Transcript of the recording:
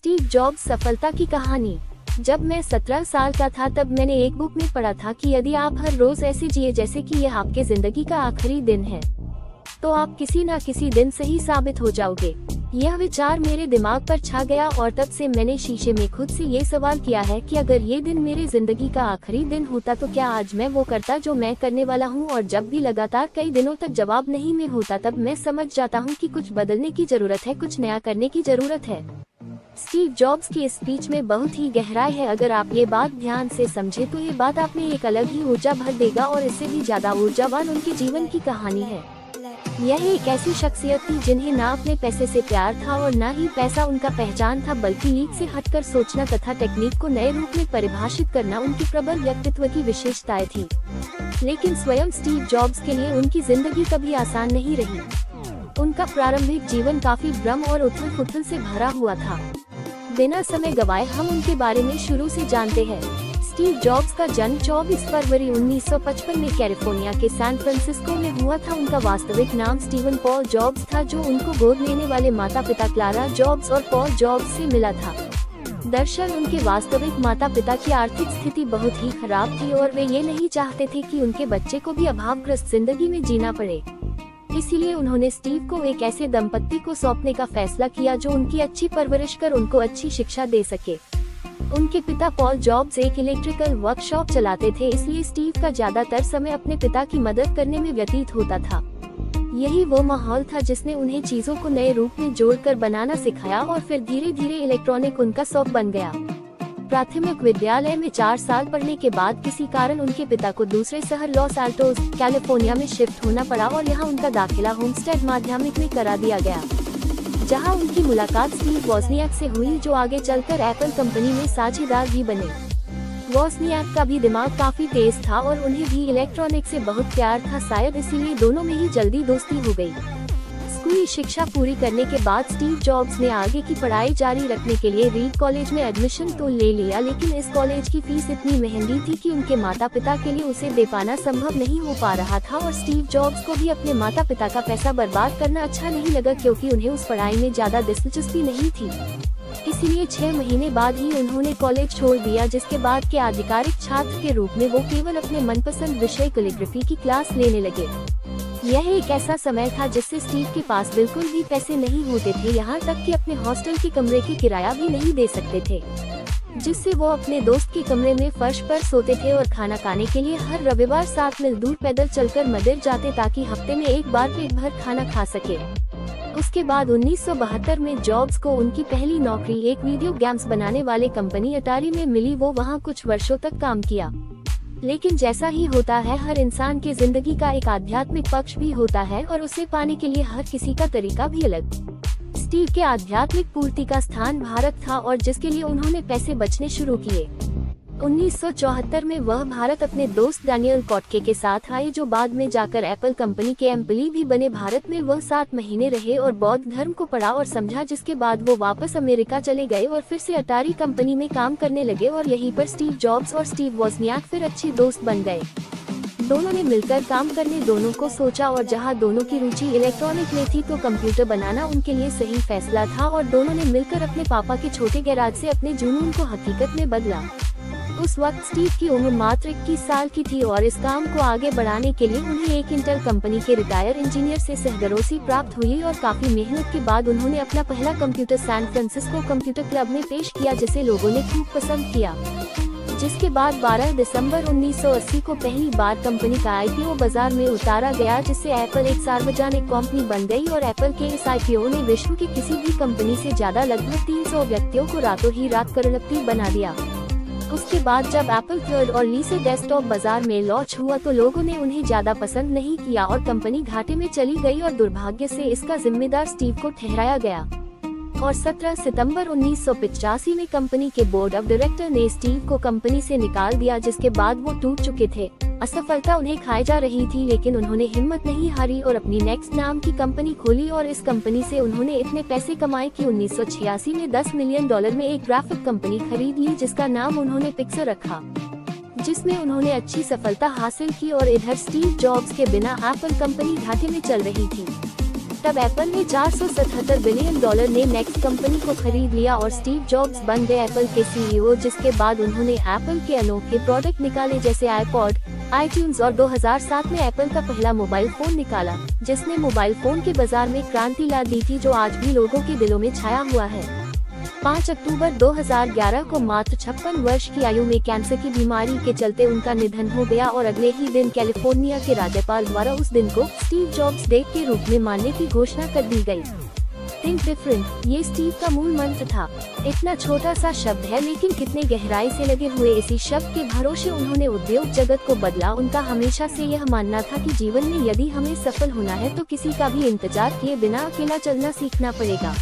Steve jobs सफलता की कहानी। जब मैं 17 साल का था तब मैंने एक बुक में पढ़ा था कि यदि आप हर रोज ऐसे जिए जैसे कि यह आपके जिंदगी का आखिरी दिन है, तो आप किसी न किसी दिन सही साबित हो जाओगे। यह विचार मेरे दिमाग पर छा गया और तब से मैंने शीशे में खुद से ये सवाल किया है कि अगर ये दिन मेरे जिंदगी का आखिरी दिन होता तो क्या आज मैं वो करता जो मैं करने वाला हूँ। और जब भी लगातार कई दिनों तक जवाब नहीं में होता तब मैं समझ जाता हूँ कि कुछ बदलने की जरूरत है, कुछ नया करने की जरूरत है। स्टीव जॉब्स की स्पीच में बहुत ही गहराई है। अगर आप ये बात ध्यान से समझे तो ये बात आप में एक अलग ही ऊर्जा भर देगा और इससे भी ज्यादा ऊर्जावान उनके जीवन की कहानी है। यह एक ऐसी शख्सियत थी जिन्हें ना अपने पैसे से प्यार था और ना ही पैसा उनका पहचान था, बल्कि लीक से हटकर सोचना तथा टेक्निक को नए रूप में परिभाषित करना उनकी प्रबल व्यक्तित्व की विशेषताएं थी। लेकिन स्वयं स्टीव जॉब्स के लिए उनकी जिंदगी कभी आसान नहीं रही। उनका प्रारंभिक जीवन काफी भ्रम और उथल-पुथल से भरा हुआ था। बिना समय गवाए हम उनके बारे में शुरू से जानते हैं। स्टीव जॉब्स का जन्म 24 फरवरी 1955 में कैलिफोर्निया के सैन फ्रांसिस्को में हुआ था। उनका वास्तविक नाम स्टीवन पॉल जॉब्स था, जो उनको गोद लेने वाले माता पिता क्लारा जॉब्स और पॉल जॉब्स से मिला था। दरअसल उनके वास्तविक माता पिता की आर्थिक स्थिति बहुत ही खराब थी और वे ये नहीं चाहते थे कि उनके बच्चे को भी अभावग्रस्त जिंदगी में जीना पड़े। इसीलिए उन्होंने स्टीव को एक ऐसे दंपत्ति को सौंपने का फैसला किया जो उनकी अच्छी परवरिश कर उनको अच्छी शिक्षा दे सके। उनके पिता पॉल जॉब्स एक इलेक्ट्रिकल वर्कशॉप चलाते थे, इसलिए स्टीव का ज्यादातर समय अपने पिता की मदद करने में व्यतीत होता था। यही वो माहौल था जिसने उन्हें चीजों को नए रूप में जोड़कर बनाना सिखाया और फिर धीरे धीरे इलेक्ट्रॉनिक उनका शौक बन गया। प्राथमिक विद्यालय में 4 साल पढ़ने के बाद किसी कारण उनके पिता को दूसरे शहर लॉस एल्टोस, कैलिफोर्निया में शिफ्ट होना पड़ा और यहाँ उनका दाखिला होमस्टेड माध्यमिक में करा दिया गया, जहाँ उनकी मुलाकात स्टीव वॉज़नियाक से हुई, जो आगे चलकर एप्पल कंपनी में साझेदार भी बने। वॉज़नियाक का भी दिमाग काफी तेज था और उन्हें भी इलेक्ट्रॉनिक से बहुत प्यार था, शायद इसीलिए दोनों में ही जल्दी दोस्ती हो गई। स्कूली शिक्षा पूरी करने के बाद स्टीव जॉब्स ने आगे की पढ़ाई जारी रखने के लिए रीड कॉलेज में एडमिशन तो ले लिया, लेकिन इस कॉलेज की फीस इतनी महंगी थी कि उनके माता पिता के लिए उसे दे पाना संभव नहीं हो पा रहा था और स्टीव जॉब्स को भी अपने माता पिता का पैसा बर्बाद करना अच्छा नहीं लगा, क्योंकि उन्हें उस पढ़ाई में ज्यादा दिलचस्पी नहीं थी। इसीलिए 6 महीने बाद ही उन्होंने कॉलेज छोड़ दिया, जिसके बाद के आधिकारिक छात्र के रूप में वो केवल अपने मनपसंद विषय कैलीग्राफी की क्लास लेने लगे। यह एक ऐसा समय था जिससे स्टीव के पास बिल्कुल भी पैसे नहीं होते थे, यहाँ तक कि अपने हॉस्टल के कमरे की किराया भी नहीं दे सकते थे, जिससे वो अपने दोस्त के कमरे में फर्श पर सोते थे और खाना खाने के लिए हर रविवार 7 मील दूर पैदल चलकर मंदिर जाते ताकि हफ्ते में एक बार पेट भर खाना खा सके। उसके बाद 1972 में जॉब्स को उनकी पहली नौकरी एक वीडियो गेम्स बनाने वाले कंपनी अटारी में मिली। वो वहाँ कुछ वर्षों तक काम किया, लेकिन जैसा ही होता है हर इंसान के जिंदगी का एक आध्यात्मिक पक्ष भी होता है और उसे पाने के लिए हर किसी का तरीका भी अलग। स्टीव के आध्यात्मिक पूर्ति का स्थान भारत था और जिसके लिए उन्होंने पैसे बचने शुरू किए। 1974 में वह भारत अपने दोस्त डैनियल कॉटके के साथ आए, जो बाद में जाकर एप्पल कंपनी के एम्प्लॉय भी बने। भारत में वह 7 महीने रहे और बौद्ध धर्म को पढ़ा और समझा, जिसके बाद वो वापस अमेरिका चले गए और फिर से अटारी कंपनी में काम करने लगे और यहीं पर स्टीव जॉब्स और स्टीव वॉज़नियाक फिर अच्छे दोस्त बन गए। दोनों ने मिलकर काम करने दोनों को सोचा और जहां दोनों की रुचि इलेक्ट्रॉनिक में थी तो कंप्यूटर बनाना उनके लिए सही फैसला था और दोनों ने मिलकर अपने पापा के छोटे गैराज से अपने जुनून को हकीकत में बदला। उस वक्त स्टीव की उम्र मात्र 21 साल की थी और इस काम को आगे बढ़ाने के लिए उन्हें एक इंटेल कंपनी के रिटायर इंजीनियर से सहगरोसी प्राप्त हुई और काफी मेहनत के बाद उन्होंने अपना पहला computer San Francisco computer club में पेश किया, जिसे लोगों ने खूब पसंद किया। जिसके बाद 12 दिसंबर 1980 को पहली बार कंपनी का आईपीओ बाजार में उतारा गया, जिससे एप्पल एक सार्वजनिक कंपनी बन गई और एप्पल के इस आईपीओ ने विश्व की किसी भी कंपनी से ज्यादा लगभग 300 व्यक्तियों को रातों ही रात करोड़पति बना दिया। उसके बाद जब एप्पल थर्ड और लीसे डेस्कटॉप बाजार में लॉन्च हुआ तो लोगों ने उन्हें ज्यादा पसंद नहीं किया और कंपनी घाटे में चली गई और दुर्भाग्य से इसका जिम्मेदार स्टीव को ठहराया गया। और 17 सितंबर 1985 में कंपनी के बोर्ड ऑफ डायरेक्टर ने स्टीव को कंपनी से निकाल दिया, जिसके बाद वो टूट चुके थे। असफलता उन्हें खाई जा रही थी, लेकिन उन्होंने हिम्मत नहीं हारी और अपनी नेक्स्ट नाम की कंपनी खोली और इस कंपनी से उन्होंने इतने पैसे कमाए कि 1986 में $10 मिलियन में एक ग्राफिक कंपनी खरीद ली, जिसका नाम उन्होंने पिक्सर रखा, जिसमें उन्होंने अच्छी सफलता हासिल की। और इधर स्टीव जॉब्स के बिना एप्पल कंपनी घाटे में चल रही थी। तब एप्पल ने $477 बिलियन ने नेक्स्ट कंपनी को खरीद लिया और स्टीव जॉब्स बन गए एप्पल के सीईओ, जिसके बाद उन्होंने एप्पल के अनोखे प्रोडक्ट निकाले जैसे आईपॉड, आईट्यून्स और 2007 में एप्पल का पहला मोबाइल फोन निकाला, जिसने मोबाइल फोन के बाजार में क्रांति ला दी थी, जो आज भी लोगों के दिलों में छाया हुआ है। 5 अक्टूबर 2011 को मात्र 56 वर्ष की आयु में कैंसर की बीमारी के चलते उनका निधन हो गया और अगले ही दिन कैलिफोर्निया के राज्यपाल द्वारा उस दिन को स्टीव जॉब्स डे के रूप में मानने की घोषणा कर दी गई। थिंक डिफरेंट, ये स्टीव का मूल मंत्र था। इतना छोटा सा शब्द है, लेकिन कितने गहराई से लगे हुए इसी शब्द के भरोसे उन्होंने उद्योग जगत को बदला। उनका हमेशा से यह मानना था कि जीवन में यदि हमें सफल होना है तो किसी का भी इंतजार किए बिना अकेला चलना सीखना पड़ेगा।